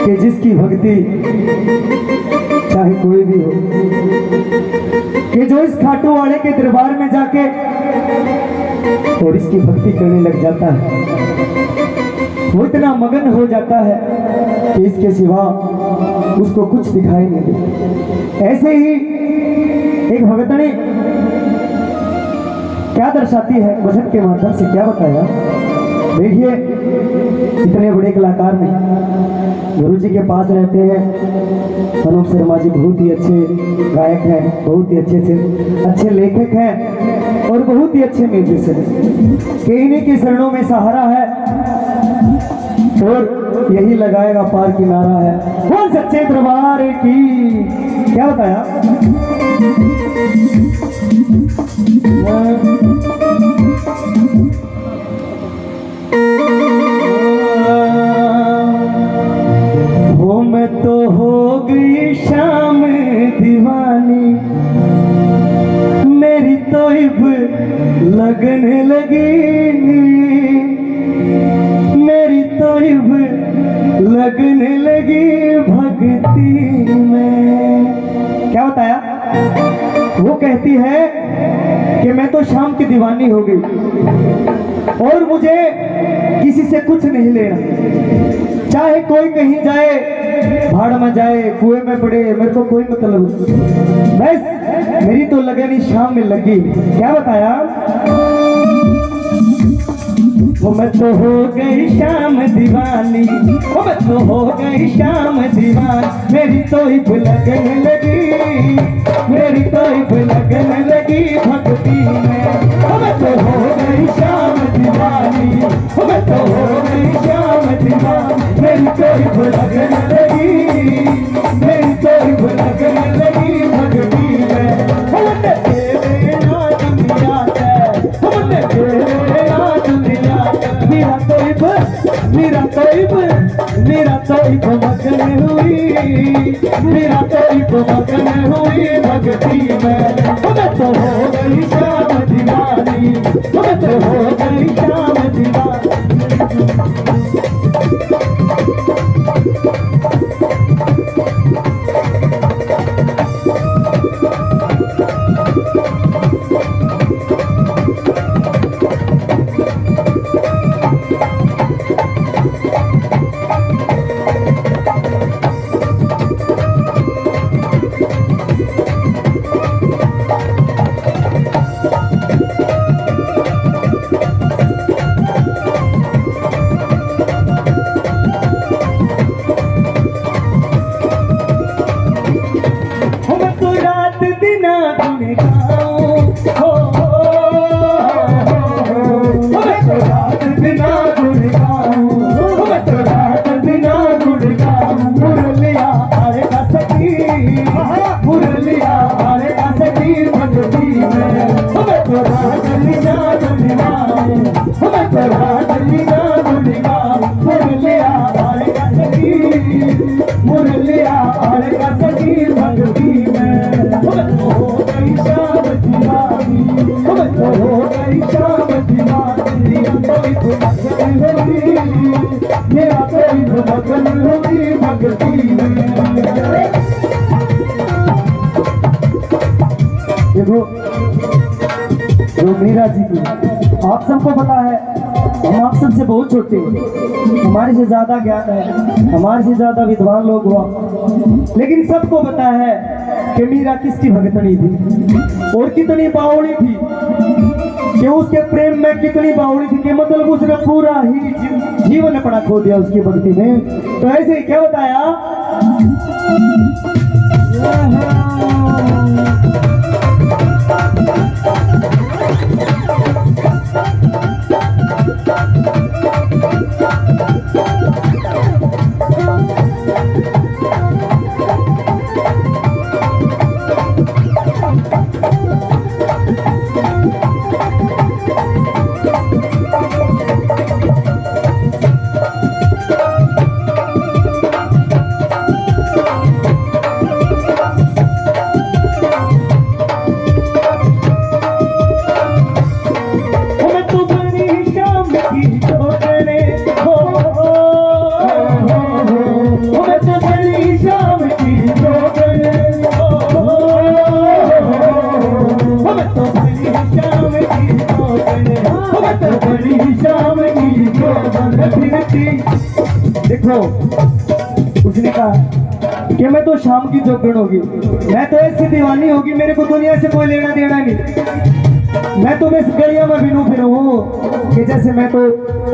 कि जिसकी भक्ति चाहे कोई भी हो, कि जो इस खाटू वाले के दरबार में जाके और इसकी भक्ति करने लग जाता है, वो इतना मगन हो जाता है कि इसके सिवा उसको कुछ दिखाई नहीं देता। ऐसे ही एक भगतनी क्या दर्शाती है भजन के माध्यम से, क्या बताया। देखिए, इतने बड़े कलाकार नहीं, गुरु जी के पास रहते हैं। अनूप शर्मा जी बहुत ही अच्छे गायक हैं, बहुत ही अच्छे लेखक हैं और बहुत ही अच्छे म्यूजिशियन हैं। कि इन्हीं के शरणों में सहारा है और यही लगाएगा पार किनारा है। कौन सच्चे दरबार की, क्या बताया। हो मैं तो हो गई शाम दीवानी, मेरी तो इब लगने लगी, मेरी तो इब लगने लगी भक्ति में। क्या बताया। वो कहती है कि मैं तो शाम की दीवानी हो गई और मुझे किसी से कुछ नहीं लेना, चाहे कोई कहीं जाए, भाड़ में जाए, कुएं में पड़े, मेरे को कोई मतलब नहीं। बस मेरी तो लगनी शाम में लगी। क्या बताया। वो मैं तो हो गई शाम दीवानी, वो मैं तो हो गई शाम दीवानी, मेरी तो ही लगने लगी, मेरी तो ही लगने लगी भक्ति में। वो मैं तो हो गई शाम दीवानी, वो मैं तो हो गई शाम दीवानी, मेरी तो ही लगने लगी, मेरी तो ही लगने लगी भक्ति में। वो मैं तेरे नाम दुनिया है, वो मैं तेरे नाम दुनिया, मेरा तोइब मगन हुई, मेरा तोइब मगन हुई भक्ति में। मैं तो हो गई शाम दीवानी, मैं तो हो गई शाम दीवानी। देखो, वो मीरा जी की, आप सबको पता है, हम आप सबसे बहुत छोटे हैं, हमारे से ज्यादा ज्ञान है, हमारे से ज्यादा विद्वान लोग हुआ, लेकिन सबको पता है कि मीरा किसकी भगतनी थी और कितनी बावड़ी थी, कि उसके प्रेम में कितनी बावड़ी थी, कि मतलब उसने पूरा ही जीवन अपना खो दिया उसकी भक्ति में। तो ऐसे ही क्या बताया। देखो उसने कहा कि मैं तो शाम की जोगण होगी, मैं तो ऐसी दीवानी होगी, मेरे को दुनिया से कोई लेना देना नहीं। मैं तो बस गलिया में बिनू फिर हूँ कि जैसे मैं तो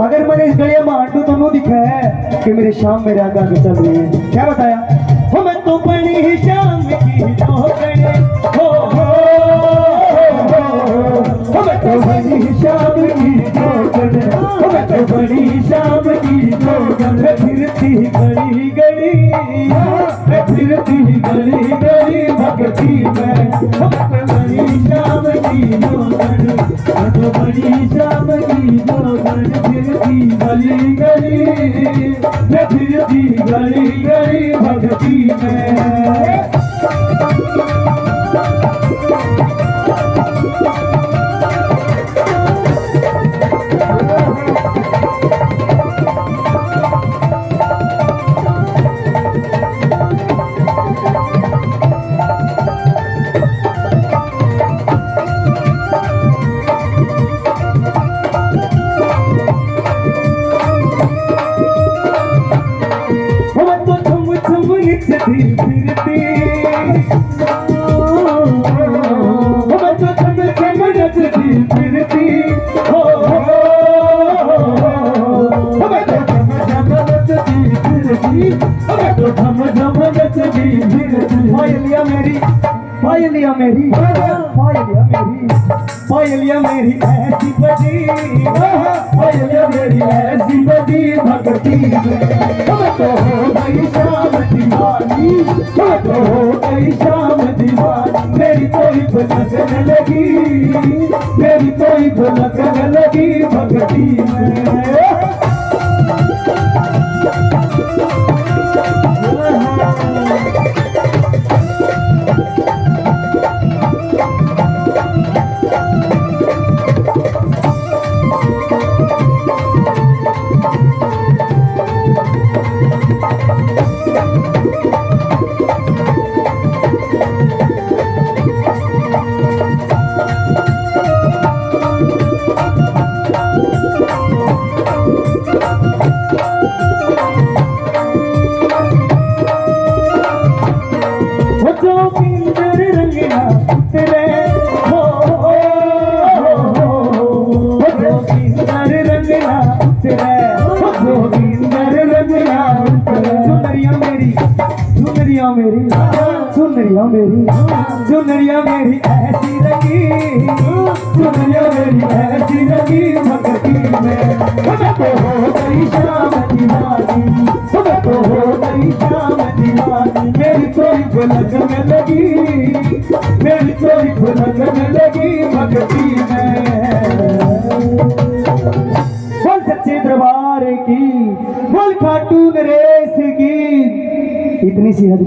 अगर मैंने इस गलिया में आंटू तो नू दिखा है कि मेरे शाम मेरे आगे आगे चल रही है। क्या बताया? हो मैं तो बड़ी ही शाम की जोगण हो मैं तो बड़ी ही शाम की जोगण हो मैं तो बड़ी ही शाम की जोगण मैं फिरती गली गली मैं फिरती गली गली भगती मैं हो मैं तो बड़ी शाम की जोगण मैं तो बड़ी शाम की जोगण फिरती गली गली मैं फिरती गली गली भगती मैं। फिरती मैं तो छम छम नचती फिरती हो मैं तो छम छम नचती फिरती मैं तो छम छम नचती फिरती। पायलिया मेरी पायलिया मेरी पायलिया मेरी पायलिया मेरी ऐसी बजी पायलिया मेरी ऐसी बजी भगती मैं तो हो गई शाम दीवानी मैं तो हो गई शाम दीवानी मेरी कोई लगने लगी मेरी कोई लगने लगी भगती में। सुनरिया मेरी सुनरिया मेरी ऐसी लगी सुनरिया मेरी ऐसी लगी भगती में मैं तो हो गई शाम दीवानी मैं तो हो गई शाम दीवानी मेरी कोई लगने लगी मेरी कोई लगने लगी भगती में। बोल सच्चे दरबार की बोल खाटू नरेश की इतनी सी हद